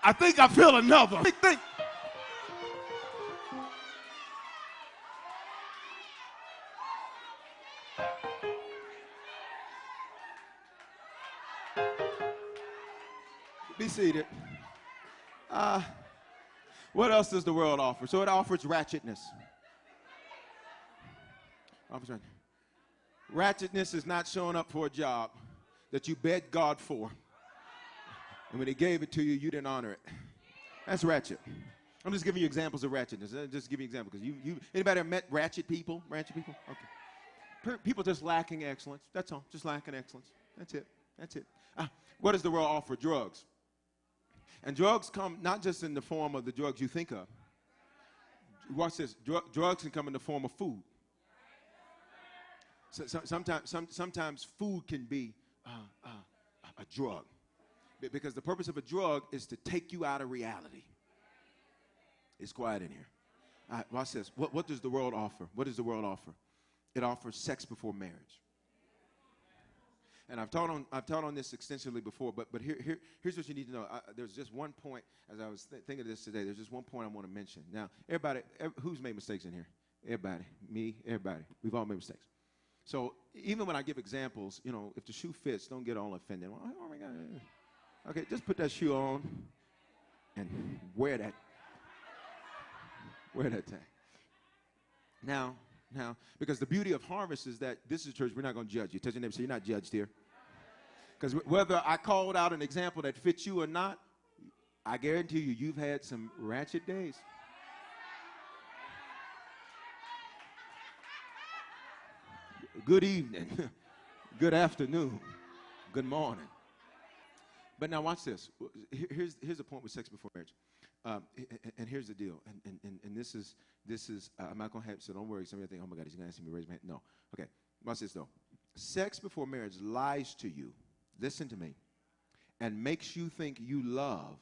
I think I feel another. Be seated. What else does the world offer? So it offers ratchetness. Ratchetness is not showing up for a job that you begged God for, and when He gave it to you, you didn't honor it. That's ratchet. I'm just giving you examples of ratchetness. Just give you an example, because anybody ever met ratchet people? Ratchet people? Okay. People just lacking excellence. That's all. Just lacking excellence. That's it. That's it. What does the world offer? Drugs. And drugs come not just in the form of the drugs you think of. Watch this. Drugs can come in the form of food. Sometimes food can be a drug. Because the purpose of a drug is to take you out of reality. It's quiet in here. All right, watch this. What does the world offer? What does the world offer? It offers sex before marriage. And I've taught on this extensively before, but here's what you need to know. There's just one point, as I was thinking of this today, there's just one point I want to mention. Now, everybody, who's made mistakes in here? Everybody. Me, everybody. We've all made mistakes. So even when I give examples, if the shoe fits, don't get all offended. Oh, my God. Okay, just put that shoe on and wear that tag. Now, because the beauty of Harvest is that this is church, we're not going to judge you. Touch your neighbor, say you're not judged here. Because whether I called out an example that fits you or not, I guarantee you've had some ratchet days. Good evening, good afternoon, good morning. But now watch this. Here's the point with sex before marriage. And here's the deal. And this is I'm not going to have, so don't worry. Some of you think, oh my God, he's going to ask me to raise my hand. No. Okay. Watch this though. Sex before marriage lies to you. Listen to me. And makes you think you love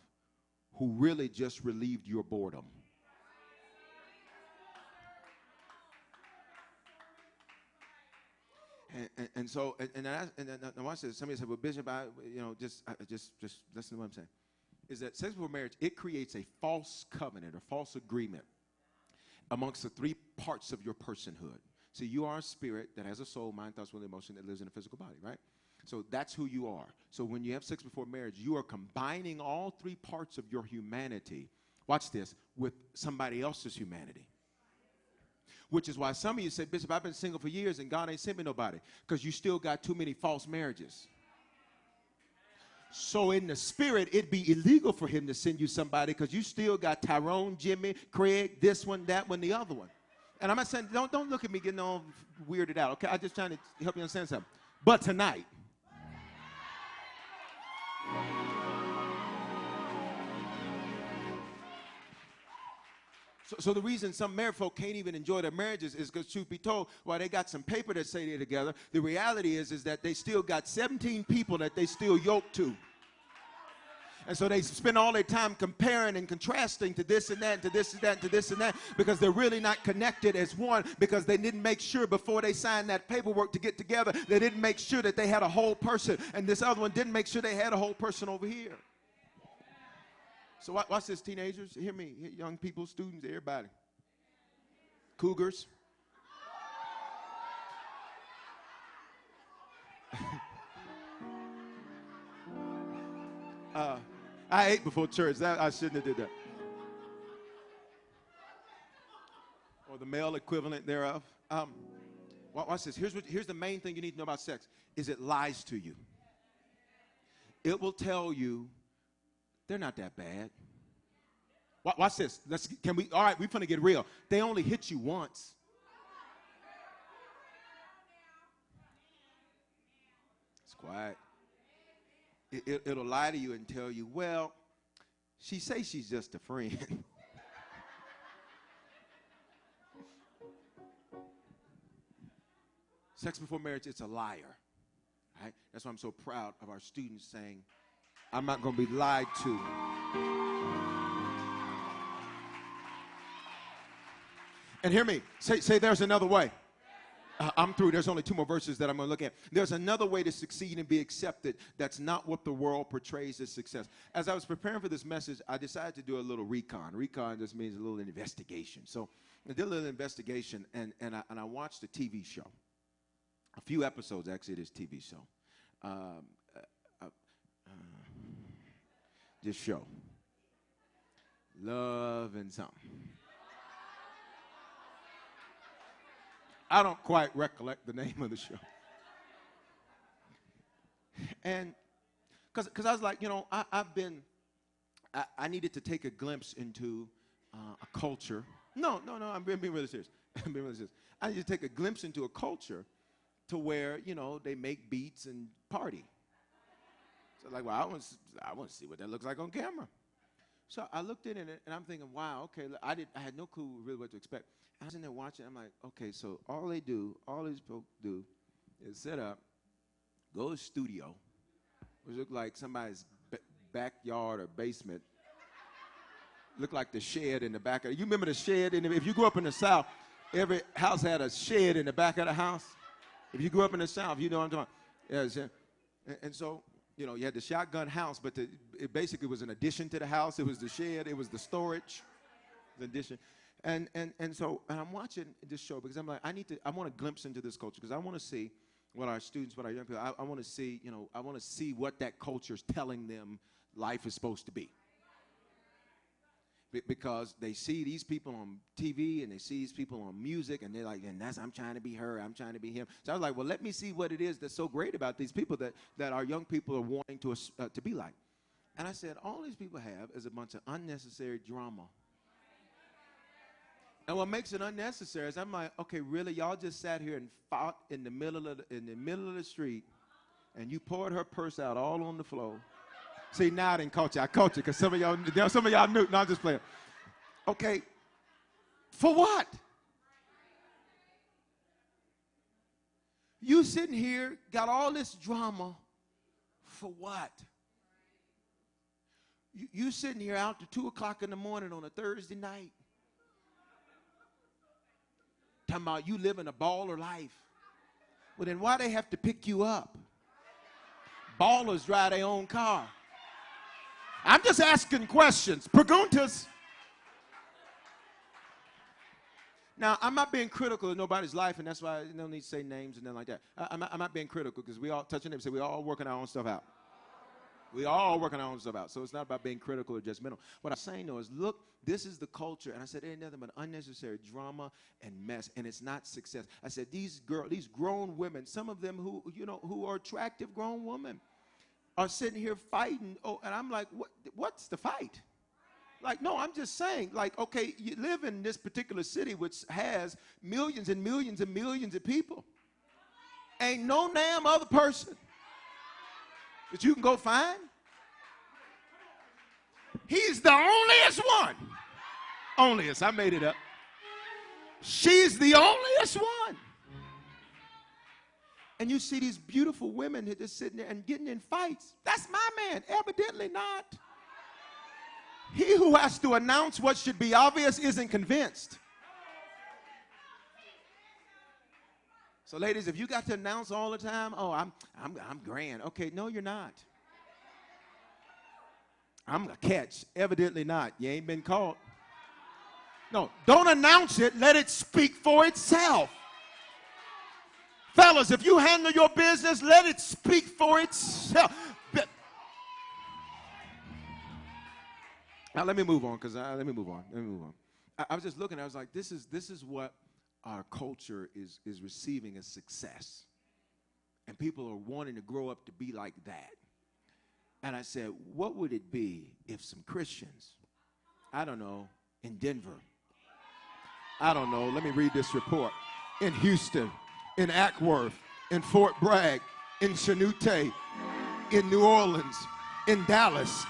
who really just relieved your boredom. And so watch this. Somebody said, well, Bishop, just listen to what I'm saying. Is that sex before marriage, it creates a false covenant or false agreement amongst the three parts of your personhood. See, you are a spirit that has a soul, mind, thoughts, will, and emotion that lives in a physical body, right? So that's who you are. So when you have sex before marriage, you are combining all three parts of your humanity, watch this, with somebody else's humanity. Which is why some of you say, Bishop, I've been single for years and God ain't sent me nobody, because you still got too many false marriages. So in the spirit, it'd be illegal for him to send you somebody, because you still got Tyrone, Jimmy, Craig, this one, that one, the other one. And I'm not saying, don't look at me getting all weirded out, okay? I'm just trying to help you understand something. But tonight, So the reason some married folk can't even enjoy their marriages is because, truth be told, while they got some paper that say they're together, the reality is that they still got 17 people that they still yoked to. And so they spend all their time comparing and contrasting to this and that, to this and that, to this and that, because they're really not connected as one, because they didn't make sure before they signed that paperwork to get together, they didn't make sure that they had a whole person, and this other one didn't make sure they had a whole person over here. So watch this, teenagers. Hear me. Young people, students, everybody. Cougars. I ate before church. I shouldn't have did that. Or the male equivalent thereof. Watch this. Here's the main thing you need to know about sex, is it lies to you. It will tell you they're not that bad. Watch this. All right, we're going to get real. They only hit you once. It's quiet. It'll lie to you and tell you, well, she says she's just a friend. Sex before marriage, it's a liar. Right? That's why I'm so proud of our students saying, I'm not going to be lied to. And hear me. Say there's another way. I'm through. There's only 2 more verses that I'm going to look at. There's another way to succeed and be accepted. That's not what the world portrays as success. As I was preparing for this message, I decided to do a little recon. Recon just means a little investigation. So I did a little investigation, and I watched a TV show. A few episodes, actually, of this TV show. This show. Love and something. I don't quite recollect the name of the show. And because I was like, I needed to take a glimpse into a culture. No, I'm being really serious. I'm being really serious. I need to take a glimpse into a culture to where, they make beats and party. So like, well, I want to see what that looks like on camera. So I looked in it, and I'm thinking, wow, okay. I had no clue really what to expect. I was in there watching. I'm like, okay, so all these folks do is set up, go to the studio, which look like somebody's backyard or basement. Look like the shed in the back of it. You remember the shed? If you grew up in the South, every house had a shed in the back of the house. If you grew up in the South, you know what I'm talking about. Yeah, and so, you had the shotgun house, but it basically was an addition to the house. It was the shed. It was the storage, the addition. And I'm watching this show because I'm like, I want a glimpse into this culture because I want to see what our students, what our young people, I want to see, I want to see what that culture is telling them life is supposed to be. Because they see these people on TV and they see these people on music and they're like, I'm trying to be her, I'm trying to be him. So I was like, well, let me see what it is that's so great about these people that our young people are wanting to be like. And I said, all these people have is a bunch of unnecessary drama. And what makes it unnecessary is I'm like, okay, really, y'all just sat here and fought in the middle of the street, and you poured her purse out all on the floor. See, now I didn't caught you. I caught you because some of y'all knew. No, I'm just playing. Okay, for what? You sitting here, got all this drama, for what? You sitting here out to 2 o'clock in the morning on a Thursday night, talking about you living a baller life. Well, then why they have to pick you up? Ballers drive their own car. I'm just asking questions. Preguntas. Now, I'm not being critical of nobody's life, and that's why I don't need to say names and nothing like that. I'm not being critical because we all touching it and say we all working our own stuff out. We all working our own stuff out. So it's not about being critical or judgmental. What I'm saying, though, is look, this is the culture. And I said, it ain't nothing but unnecessary drama and mess, and it's not success. I said, these grown women, some of them who are attractive grown women, are sitting here fighting. Oh, and I'm like, what's the fight? Like, no, I'm just saying, like, okay, you live in this particular city which has millions and millions and millions of people. Ain't no damn other person that you can go find. He's the onlyest one. Onlyest, I made it up. She's the onlyest one. And you see these beautiful women that are sitting there and getting in fights. That's my man. Evidently not. He who has to announce what should be obvious isn't convinced. So, ladies, if you got to announce all the time, oh, I'm grand. Okay, no, you're not. I'm a catch. Evidently not. You ain't been caught. No, don't announce it. Let it speak for itself. Fellas, if you handle your business, let it speak for itself. Now, let me move on, because let me move on. I was just looking. I was like, this is what our culture is receiving as success. And people are wanting to grow up to be like that. And I said, what would it be if some Christians, I don't know, in Denver, I don't know, let me read this report, in Houston, in Ackworth, in Fort Bragg, in Chanute, in New Orleans, in Dallas,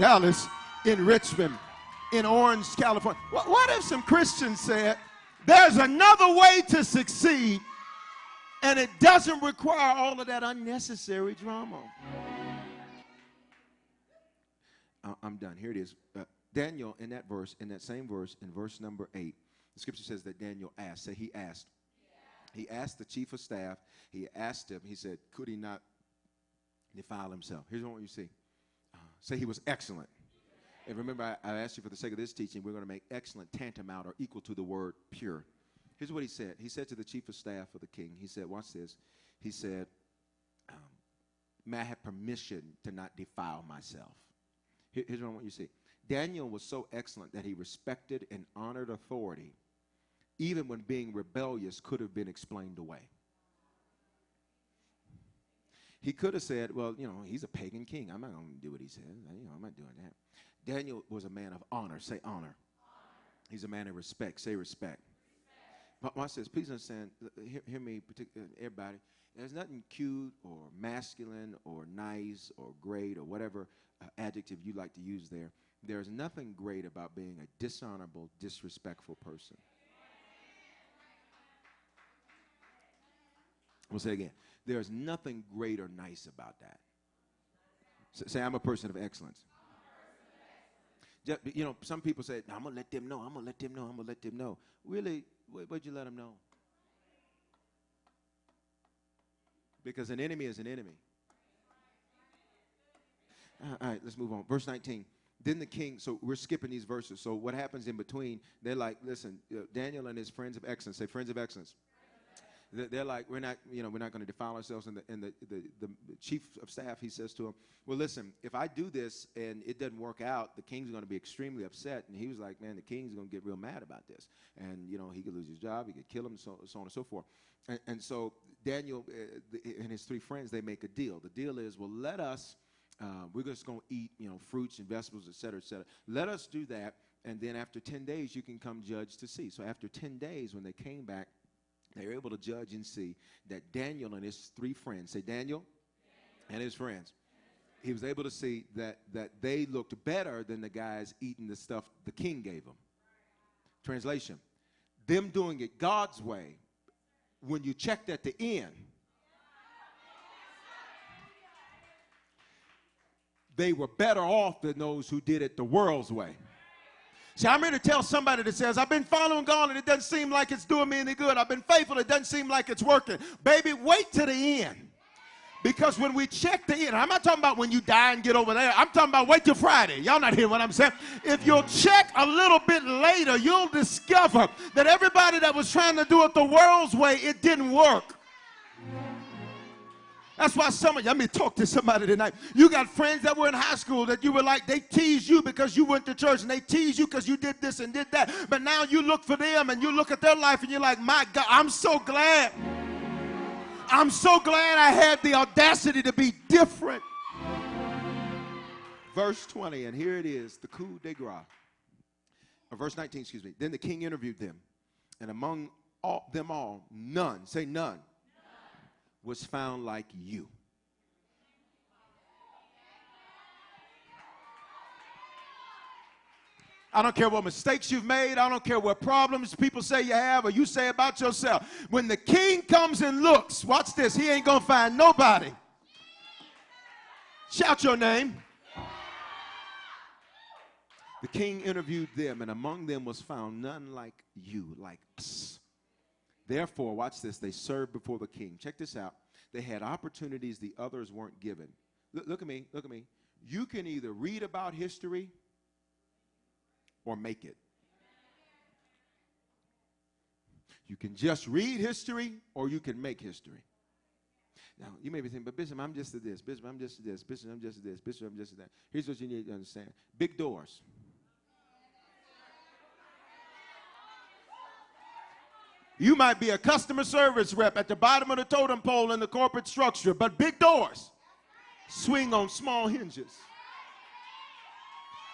in Richmond, in Orange, California. What if some Christians said, there's another way to succeed, and it doesn't require all of that unnecessary drama? I'm done. Here it is. Daniel, in that verse, in that same verse, in verse number 8, the scripture says that Daniel asked. Say he asked. He asked the chief of staff. He asked him. He said, could he not defile himself? Here's what you see. Say he was excellent. And remember, I asked you for the sake of this teaching, we're going to make excellent tantamount or equal to the word pure. Here's what he said. He said to the chief of staff of the king, he said, watch this. He said, may I have permission to not defile myself? Here's what I want you to see. Daniel was so excellent that he respected and honored authority, even when being rebellious could have been explained away. He could have said, well, you know, he's a pagan king. I'm not going to do what he says. I'm not doing that. Daniel was a man of honor. Say honor. He's a man of respect. Say respect. But watch this. Please understand, hear me, everybody. There's nothing cute or masculine or nice or great or whatever adjective you like to use there. There's nothing great about being a dishonorable, disrespectful person. We'll say it again. There's nothing great or nice about that. Say, I'm a person of excellence. Just, you know, some people say, I'm going to let them know, I'm going to let them know, I'm going to let them know. Really, what'd you let them know? Because an enemy is an enemy. All right, let's move on. Verse 19. Then the king, so we're skipping these verses. So what happens in between, they're like, listen, Daniel and his friends of excellence, say friends of excellence. They're like, we're not going to defile ourselves. And the chief of staff, he says to him, well, listen, if I do this and it doesn't work out, the king's going to be extremely upset. And he was like, man, the king's going to get real mad about this. And, you know, he could lose his job, he could kill him, so on and so forth. And so Daniel and his three friends, they make a deal. The deal is, well, let us, we're just going to eat, you know, fruits and vegetables, et cetera, et cetera. Let us do that. And then after 10 days, you can come judge to see. So after 10 days, when they came back, they were able to judge and see that Daniel and his three friends, say Daniel and his friends, he was able to see that they looked better than the guys eating the stuff the king gave them. Translation, them doing it God's way, when you checked at the end, they were better off than those who did it the world's way. See, I'm here to tell somebody that says, I've been following God and it doesn't seem like it's doing me any good. I've been faithful, it doesn't seem like it's working. Baby, wait to the end. Because when we check the end, I'm not talking about when you die and get over there. I'm talking about wait till Friday. Y'all not hearing what I'm saying? If you'll check a little bit later, you'll discover that everybody that was trying to do it the world's way, it didn't work. That's why some of you, let me talk to somebody tonight. You got friends that were in high school that you were like, they teased you because you went to church, and they teased you because you did this and did that. But now you look for them and you look at their life and you're like, my God, I'm so glad. I'm so glad I had the audacity to be different. Verse 20, and here it is, the coup de grace. Or verse 19, excuse me. Then the king interviewed them, and among them all, none, say none, was found like you. I don't care what mistakes you've made. I don't care what problems people say you have or you say about yourself. When the king comes and looks, watch this, he ain't going to find nobody. Shout your name. The king interviewed them, and among them was found none like you, like us. Therefore, watch this, they served before the king. Check this out. They had opportunities the others weren't given. Look at me, look at me. You can either read about history or make it. You can just read history or you can make history. Now, you may be thinking, but Bishop, I'm just a this. Bishop, I'm just a this. Bishop, I'm just a this. Bishop, I'm just a that. Here's what you need to understand. Big doors You might be a customer service rep at the bottom of the totem pole in the corporate structure, but big doors swing on small hinges.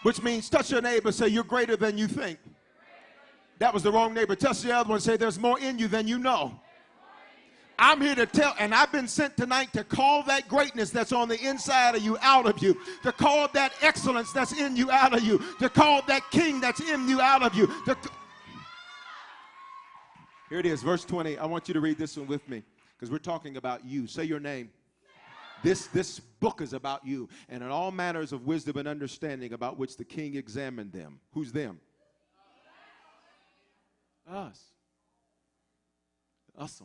Which means touch your neighbor, say you're greater than you think. That was the wrong neighbor. Touch the other one, say there's more in you than you know. I'm here to tell, and I've been sent tonight to call that greatness that's on the inside of you out of you, to call that excellence that's in you out of you, to call that king that's in you out of you. Here it is, verse 20. I want you to read this one with me because we're talking about you. Say your name. This book is about you, and in all matters of wisdom and understanding about which the king examined them. Who's them? Us. Usums,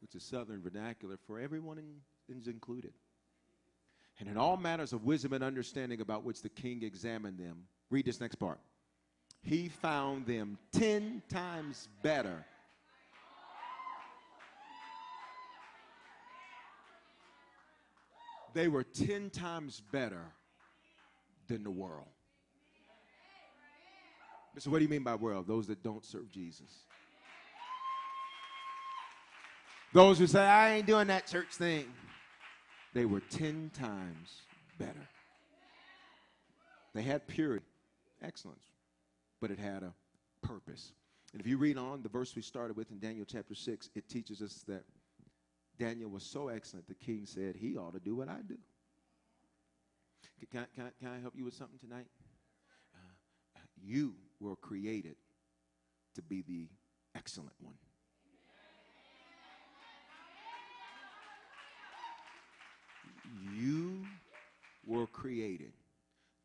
which is Southern vernacular for everyone is included. And in all matters of wisdom and understanding about which the king examined them. Read this next part. He found them 10 times better. They were 10 times better than the world. So what do you mean by world? Those that don't serve Jesus. Those who say, I ain't doing that church thing. They were 10 times better. They had purity, excellence, but it had a purpose. And if you read on the verse we started with in Daniel chapter 6, it teaches us that Daniel was so excellent, the king said, he ought to do what I do. Can I help you with something tonight? You were created to be the excellent one. You were created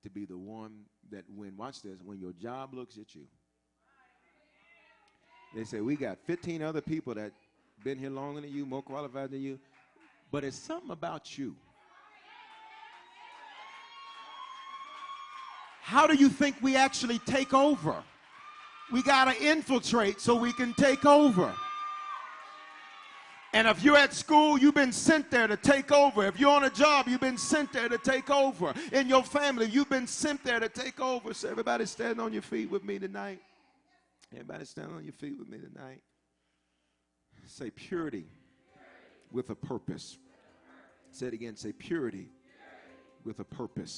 to be the one that watch this, when your job looks at you, they say, we got 15 other people that been here longer than you, more qualified than you, but it's something about you. How do you think we actually take over? We got to infiltrate so we can take over. And if you're at school, you've been sent there to take over. If you're on a job, you've been sent there to take over. In your family, you've been sent there to take over. So everybody stand on your feet with me tonight. Everybody stand on your feet with me tonight. Say purity with a purpose. Say it again. Say purity with a purpose.